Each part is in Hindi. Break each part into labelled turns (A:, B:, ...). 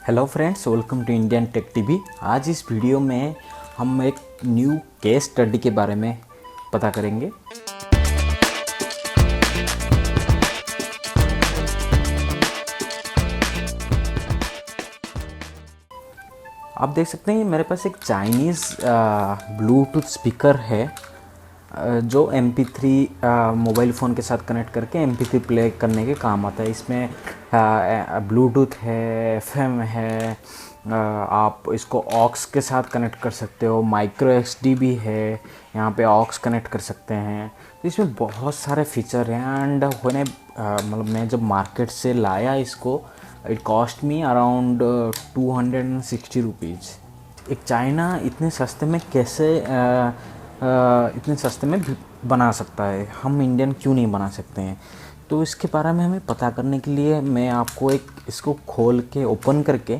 A: Hello friends, welcome to Indian tech TV. आज इस वीडियो में हम एक न्यू केस स्टडी के बारे में पता करेंगे। आप देख सकते हैं मेरे पास एक चाइनीज़ ब्लूटूथ स्पीकर है जो MP3 मोबाइल फ़ोन के साथ कनेक्ट करके MP3 प्ले करने के काम आता है। इसमें ब्लूटूथ है, FM है, आप इसको ऑक्स के साथ कनेक्ट कर सकते हो, माइक्रो SD भी है, यहाँ पे ऑक्स कनेक्ट कर सकते हैं। तो इसमें बहुत सारे फीचर हैं एंड मतलब मैं जब मार्केट से लाया इसको, it cost me around 260 rupees. एक चाइना इतने सस्ते में कैसे इतने सस्ते में बना सकता है, हम इंडियन क्यों नहीं बना सकते हैं? तो इसके बारे में हमें पता करने के लिए मैं आपको इसको खोल के ओपन करके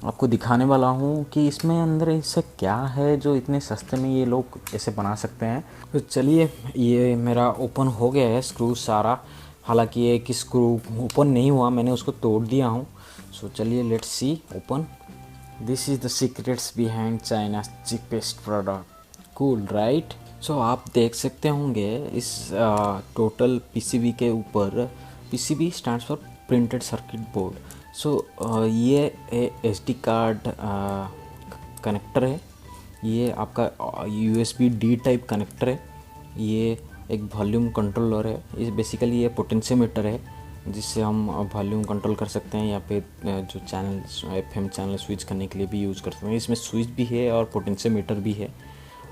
A: आपको दिखाने वाला हूँ कि इसमें अंदर इससे क्या है जो इतने सस्ते में ये लोग ऐसे बना सकते हैं। तो चलिए, ये मेरा ओपन हो गया है स्क्रू सारा। हालांकि ये कि स्क्रू ओपन नहीं हुआ, मैंने उसको तोड़ दिया हूँ। सो चलिए, let's see open. This is the secrets behind China cheapest product. Cool right? So आप देख सकते होंगे इस टोटल PCB के ऊपर, PCB stands for printed circuit board. So ये SD कार्ड कनेक्टर है, ये आपका USB D टाइप कनेक्टर है, ये एक वॉल्यूम कंट्रोलर है, ये बेसिकली ये पोटेंशियोमीटर है जिससे हम वॉल्यूम कंट्रोल कर सकते हैं। यहाँ पे जो चैनल FM चैनल स्विच करने के लिए भी यूज़ कर सकते हैं। इसमें स्विच भी है और पोटेंशियोमीटर भी है,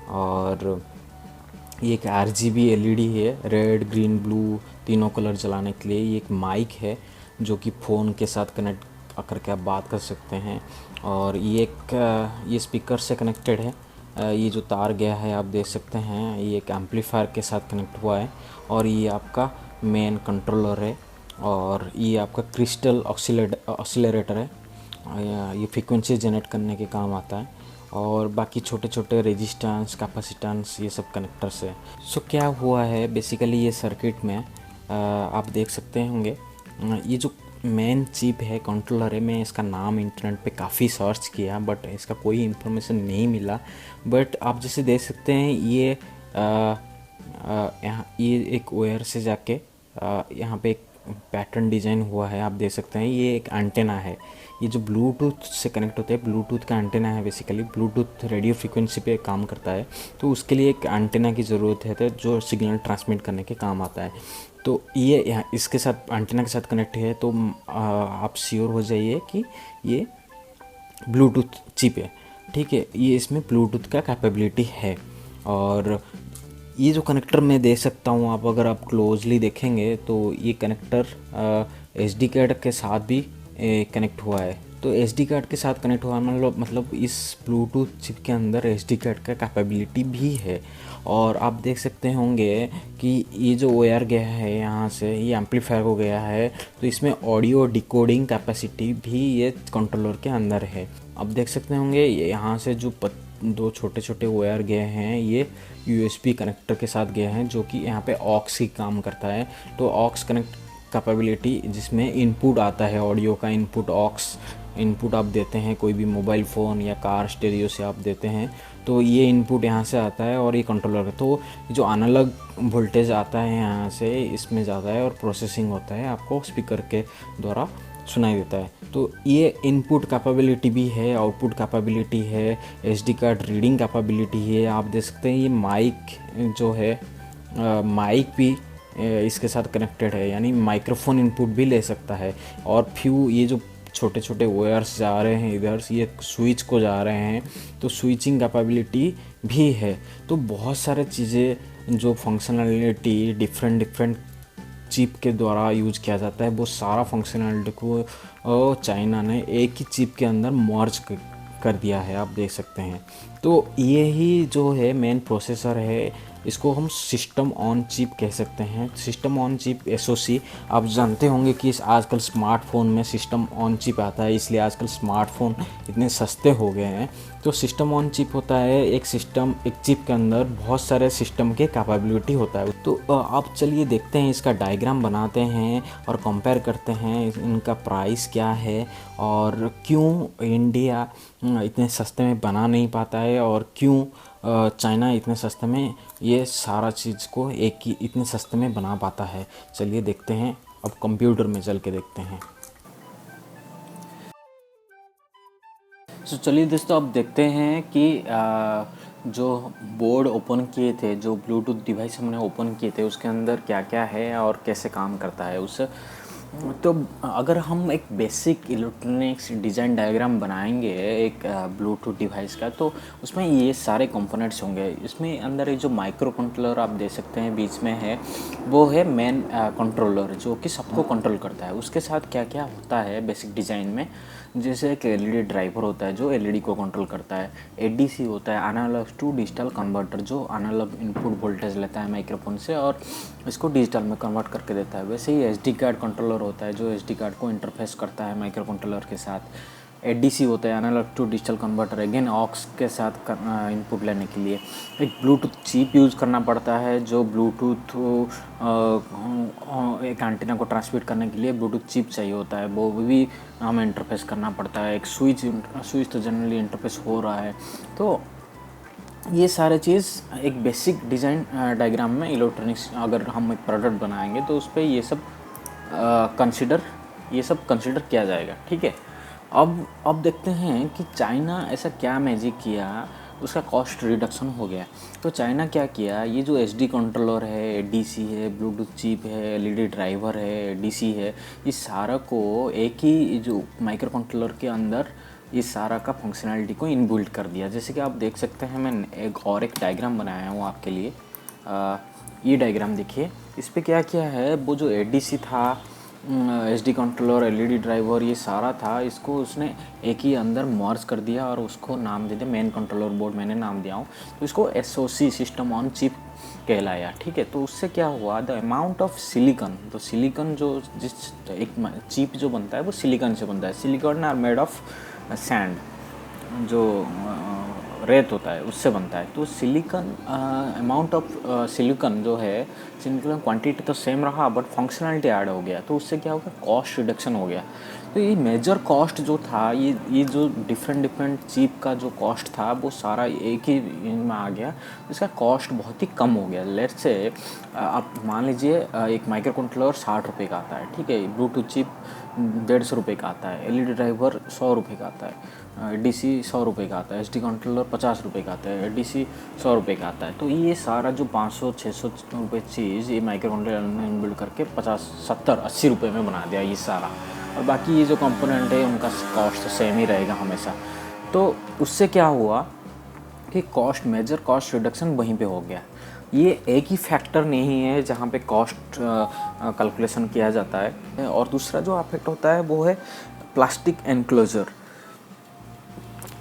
A: और ये एक RGB LED है, रेड ग्रीन ब्लू तीनों कलर जलाने के लिए। ये एक माइक है जो कि फ़ोन के साथ कनेक्ट करके आप बात कर सकते हैं, और ये स्पीकर से कनेक्टेड है। ये जो तार गया है आप देख सकते हैं, ये एक एम्पलीफायर के साथ कनेक्ट हुआ है, और ये आपका मेन कंट्रोलर है, और ये आपका क्रिस्टल ऑसिलेटर है। ये फ्रीक्वेंसी जनरेट करने के काम आता है, और बाकी छोटे छोटे रेजिस्टेंस, कैपेसिटेंस, ये सब कनेक्टर्स है। सो क्या हुआ है बेसिकली ये सर्किट में आप देख सकते होंगे, ये जो मेन चिप है, कंट्रोलर है, मैं इसका नाम इंटरनेट पे काफ़ी सर्च किया बट इसका कोई इन्फॉर्मेशन नहीं मिला। बट आप जैसे देख सकते हैं ये यहाँ ये एक वायर से जाके यहाँ पे एक पैटर्न डिज़ाइन हुआ है, आप देख सकते हैं। ये एक एंटेना है, ये जो ब्लूटूथ से कनेक्ट होता है, ब्लूटूथ का एंटेना है। बेसिकली ब्लूटूथ रेडियो फ्रीक्वेंसी पे काम करता है, तो उसके लिए एक एंटेना की ज़रूरत है तो जो सिग्नल ट्रांसमिट करने के काम आता है। तो ये यहाँ इसके साथ एंटेना के साथ कनेक्ट है, तो आप श्योर हो जाइए कि ये ब्लूटूथ चिप है। ठीक है, ये इसमें ब्लूटूथ का कैपेबिलिटी है। और ये जो कनेक्टर मैं दे सकता हूँ, आप अगर आप क्लोजली देखेंगे तो ये कनेक्टर SD कार्ड के साथ भी कनेक्ट हुआ है। तो SD कार्ड के साथ कनेक्ट हुआ मतलब इस ब्लूटूथ चिप के अंदर SD कार्ड का कैपेबिलिटी भी है। और आप देख सकते होंगे कि ये जो वायर गया है यहाँ से, ये एम्पलीफायर को गया है, तो इसमें ऑडियो डिकोडिंग कैपेसिटी भी ये कंट्रोलर के अंदर है। आप देख सकते होंगे यहाँ से जो दो छोटे छोटे वायर गए हैं, ये USB कनेक्टर के साथ गए हैं, जो कि यहाँ पे ऑक्स ही काम करता है। तो ऑक्स कनेक्ट कैपेबिलिटी, जिसमें इनपुट आता है, ऑडियो का इनपुट, ऑक्स इनपुट आप देते हैं कोई भी मोबाइल फ़ोन या कार स्टेरियो से आप देते हैं, तो ये इनपुट यहाँ से आता है और ये कंट्रोलर। तो जो एनालॉग वोल्टेज आता है यहाँ से इसमें जाता है और प्रोसेसिंग होता है, आपको स्पीकर के द्वारा सुनाई देता है। तो ये इनपुट कैपेबिलिटी भी है, आउटपुट कैपेबिलिटी है, SD कार्ड रीडिंग कैपेबिलिटी है। आप देख सकते हैं ये माइक जो है, माइक भी इसके साथ कनेक्टेड है, यानी माइक्रोफोन इनपुट भी ले सकता है। और फ्यू ये जो छोटे छोटे वायर्स जा रहे हैं इधर, ये स्विच को जा रहे हैं, तो स्विचिंग कैपेबिलिटी भी है। तो बहुत सारे चीज़ें जो फंक्शनैलिटी डिफरेंट चिप के द्वारा यूज किया जाता है, वो सारा फंक्शनैलिटी को चाइना ने एक ही चिप के अंदर मर्ज कर दिया है, आप देख सकते हैं। तो ये ही जो है मेन प्रोसेसर है, इसको हम सिस्टम ऑन चिप कह सकते हैं। सिस्टम ऑन चिप SoC, आप जानते होंगे कि आजकल स्मार्टफोन में सिस्टम ऑन चिप आता है, इसलिए आजकल स्मार्टफोन इतने सस्ते हो गए हैं। तो सिस्टम ऑन चिप होता है एक सिस्टम, एक चिप के अंदर बहुत सारे सिस्टम के कैपेबिलिटी होता है। तो आप चलिए देखते हैं, इसका डायग्राम बनाते हैं और कंपेयर करते हैं इनका प्राइस क्या है और क्यों इंडिया इतने सस्ते में बना नहीं पाता है और क्यों चाइना इतने सस्ते में ये सारा चीज़ को एक ही इतने सस्ते में बना पाता है। चलिए देखते हैं, अब कंप्यूटर में चल के देखते हैं। तो चलिए दोस्तों, अब देखते हैं कि जो बोर्ड ओपन किए थे, जो ब्लूटूथ डिवाइस हमने ओपन किए थे, उसके अंदर क्या क्या है और कैसे काम करता है उस। तो अगर हम एक बेसिक इलेक्ट्रॉनिक्स डिज़ाइन डायग्राम बनाएंगे एक ब्लूटूथ डिवाइस का, तो उसमें ये सारे कंपोनेंट्स होंगे। इसमें अंदर एक जो माइक्रो कंट्रोलर आप दे सकते हैं बीच में है, वो है मेन कंट्रोलर जो कि सबको कंट्रोल करता है। उसके साथ क्या क्या होता है बेसिक डिज़ाइन में, जैसे एक LED ड्राइवर होता है जो LED को कंट्रोल करता है। ADC होता है, एनालॉग टू डिजिटल कन्वर्टर, जो एनालॉग इनपुट वोल्टेज लेता है माइक्रोफोन से और इसको डिजिटल में कन्वर्ट करके देता है। वैसे ही SD कार्ड कंट्रोलर होता है जो SD कार्ड को इंटरफेस करता है माइक्रो कंट्रोलर के साथ। ADC होता है, analogue to digital converter, again aux के साथ इनपुट लेने के लिए एक ब्लूटूथ चिप यूज़ करना पड़ता है, जो ब्लूटूथ एक एंटीना को ट्रांसमिट करने के लिए ब्लूटूथ चिप चाहिए होता है, वो भी हमें इंटरफेस करना पड़ता है। एक स्विच तो जनरली इंटरफेस हो रहा है। तो ये सारे चीज़ एक बेसिक डिज़ाइन डायग्राम में इलेक्ट्रॉनिक्स, अगर हम एक प्रोडक्ट बनाएंगे तो उस पर ये सब कंसिडर किया जाएगा। ठीक है, अब देखते हैं कि चाइना ऐसा क्या मैजिक किया, उसका कॉस्ट रिडक्शन हो गया। तो चाइना क्या किया, ये जो SD कंट्रोलर है, ADC है, ब्लूटूथ चिप है, LED ड्राइवर है, ADC है, इस सारा को एक ही जो माइक्रो कंट्रोलर के अंदर इस सारा का फंक्शनैलिटी को इनबिल्ट कर दिया। जैसे कि आप देख सकते हैं, मैं एक डायग्राम बनाया हूँ आपके लिए। ये डायग्राम देखिए, इस पर क्या किया है, वो जो ADC था, SD कंट्रोलर, LED ड्राइवर, ये सारा था, इसको उसने एक ही अंदर मर्ज कर दिया और उसको नाम दे दिया मेन कंट्रोलर बोर्ड, मैंने नाम दिया हूँ। तो इसको SoC, सिस्टम ऑन चिप कहलाया। ठीक है, तो उससे क्या हुआ, द अमाउंट ऑफ सिलिकॉन, तो सिलिकॉन जो जिस एक चिप जो बनता है वो सिलिकॉन से बनता है। Silicon are made of sand, जो रेत होता है उससे बनता है। तो सिलिकॉन अमाउंट ऑफ सिलिकॉन जो है, सिलिकॉन क्वांटिटी तो सेम रहा बट फंक्शनैलिटी ऐड हो गया। तो उससे क्या हो गया, कॉस्ट रिडक्शन हो गया। तो ये मेजर कॉस्ट जो था, ये जो डिफरेंट चिप का जो कॉस्ट था, वो सारा एक ही में आ गया। इसका कॉस्ट बहुत ही कम हो गया। लेट्स से आप मान लीजिए एक माइक्रो कंट्रोलर 60 रुपये का आता है। ठीक है, ब्लूटूथ चिप 150 रुपये का आता है, LED ड्राइवर 100 रुपये का आता है, ADC 100 रुपये का आता है, SD कंट्रोलर 50 रुपये का आता है, ADC 100 रुपये का आता है। तो ये सारा जो 500-600 रुपये चीज़ ये माइक्रो कंट्रोलर ने इनबिल्ड करके 50, 70, 80 रुपये में बना दिया ये सारा। और बाकी ये जो कंपोनेंट है उनका कॉस्ट तो सेम ही रहेगा हमेशा। तो उससे क्या हुआ कि मेजर कॉस्ट रिडक्शन वहीं पे हो गया। ये एक ही फैक्टर नहीं है जहाँ पे कॉस्ट कैलकुलेशन किया जाता है। और दूसरा जो अफेक्ट होता है वो है प्लास्टिक एनक्लोजर।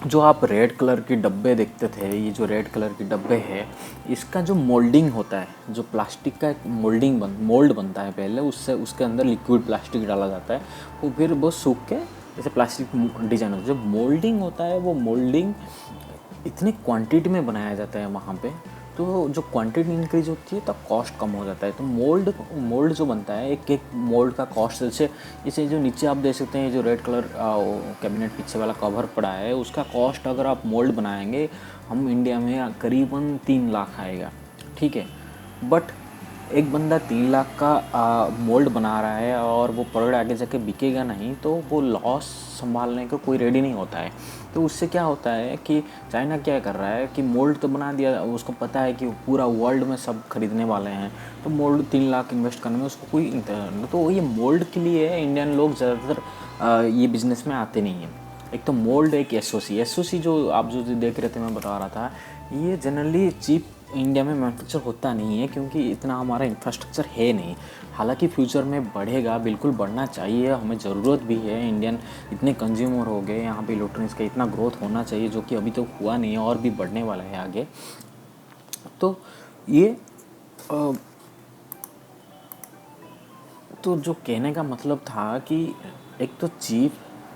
A: जो आप रेड कलर के डब्बे देखते थे, ये जो रेड कलर के डब्बे है, इसका जो मोल्डिंग होता है, जो प्लास्टिक का एक मोल्ड बनता है पहले, उससे उसके अंदर लिक्विड प्लास्टिक डाला जाता है, वो फिर वो सूख के जैसे प्लास्टिक डिजाइन होता है। जो मोल्डिंग होता है वो मोल्डिंग इतनी क्वांटिटी में बनाया जाता है वहाँ पे, तो जो क्वांटिटी इंक्रीज होती है तो कॉस्ट कम हो जाता है। तो मोल्ड जो बनता है, एक मोल्ड का कॉस्ट, जैसे इसे जो नीचे आप देख सकते हैं, जो रेड कलर कैबिनेट पीछे वाला कवर पड़ा है, उसका कॉस्ट अगर आप मोल्ड बनाएंगे हम इंडिया में करीबन 3 लाख आएगा। ठीक है, बट एक बंदा 3 लाख का मोल्ड बना रहा है और वो प्रोडक्ट आगे जाके बिकेगा नहीं, तो वो लॉस संभालने को कोई रेडी नहीं होता है। तो उससे क्या होता है कि चाइना क्या कर रहा है कि मोल्ड तो बना दिया, उसको पता है कि पूरा वर्ल्ड में सब खरीदने वाले हैं, तो मोल्ड 3 लाख इन्वेस्ट करने में उसको कोई, तो ये मोल्ड के लिए इंडियन लोग ज़्यादातर ये बिज़नेस में आते नहीं हैं। एक तो मोल्ड, एक SoC जो आप जो देख रहे थे, मैं बता रहा था, ये जनरली चीप इंडिया में मैन्युफैक्चर होता नहीं है क्योंकि इतना हमारा इंफ्रास्ट्रक्चर है नहीं। हालांकि फ्यूचर में बढ़ेगा, बिल्कुल बढ़ना चाहिए, हमें ज़रूरत भी है। इंडियन इतने कंज्यूमर हो गए, यहाँ पे इलेक्ट्रॉनिक्स का इतना ग्रोथ होना चाहिए जो कि अभी तो हुआ नहीं है और भी बढ़ने वाला है आगे। तो ये अ, तो जो कहने का मतलब था कि एक तो चीप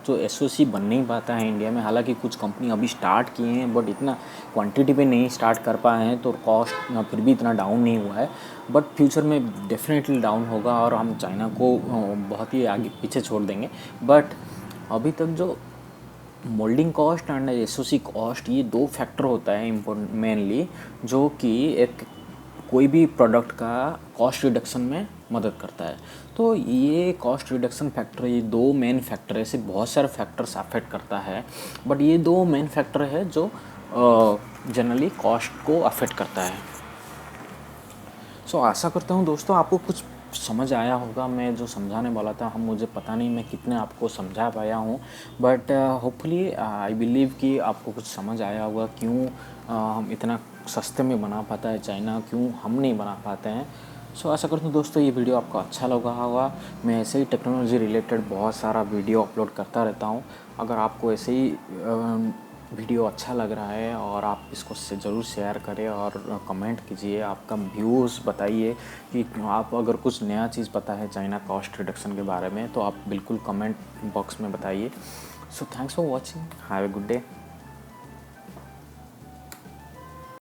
A: जो एसओसी बन नहीं पाता है इंडिया में, हालांकि कुछ कंपनी अभी स्टार्ट किए हैं बट इतना क्वांटिटी पे नहीं स्टार्ट कर पाए हैं, तो कॉस्ट फिर भी इतना डाउन नहीं हुआ है। बट फ्यूचर में डेफिनेटली डाउन होगा और हम चाइना को बहुत ही आगे पीछे छोड़ देंगे। बट अभी तक जो moulding cost and SOC cost, ये दो फैक्टर होता है इम्पोर्टेंट मेनली, जो कि एक कोई भी प्रोडक्ट का कॉस्ट रिडक्शन में मदद करता है। तो ये कॉस्ट रिडक्शन फैक्टर, ये दो मेन फैक्टर है, ऐसे बहुत सारे फैक्टर्स अफेक्ट करता है, बट ये दो मेन फैक्टर है जो जनरली कॉस्ट को अफेक्ट करता है। आशा करता हूँ दोस्तों आपको कुछ समझ आया होगा। मैं जो समझाने वाला था, हम मुझे पता नहीं मैं कितने आपको समझा पाया हूँ, बट होपफुली आई बिलीव कि आपको कुछ समझ आया होगा क्यों हम इतना सस्ते में बना पाता है चाइना, क्यों हम नहीं बना पाते हैं। आशा करता हूँ दोस्तों ये वीडियो आपको अच्छा लगा होगा। मैं ऐसे ही टेक्नोलॉजी रिलेटेड बहुत सारा वीडियो अपलोड करता रहता हूँ। अगर आपको ऐसे ही वीडियो अच्छा लग रहा है और आप इसको से ज़रूर शेयर करें और कमेंट कीजिए, आपका व्यूज़ बताइए कि आप अगर कुछ नया चीज़ पता है चाइना कॉस्ट रिडक्शन के बारे में, तो आप बिल्कुल कमेंट बॉक्स में बताइए। Thanks for watching, have a good day.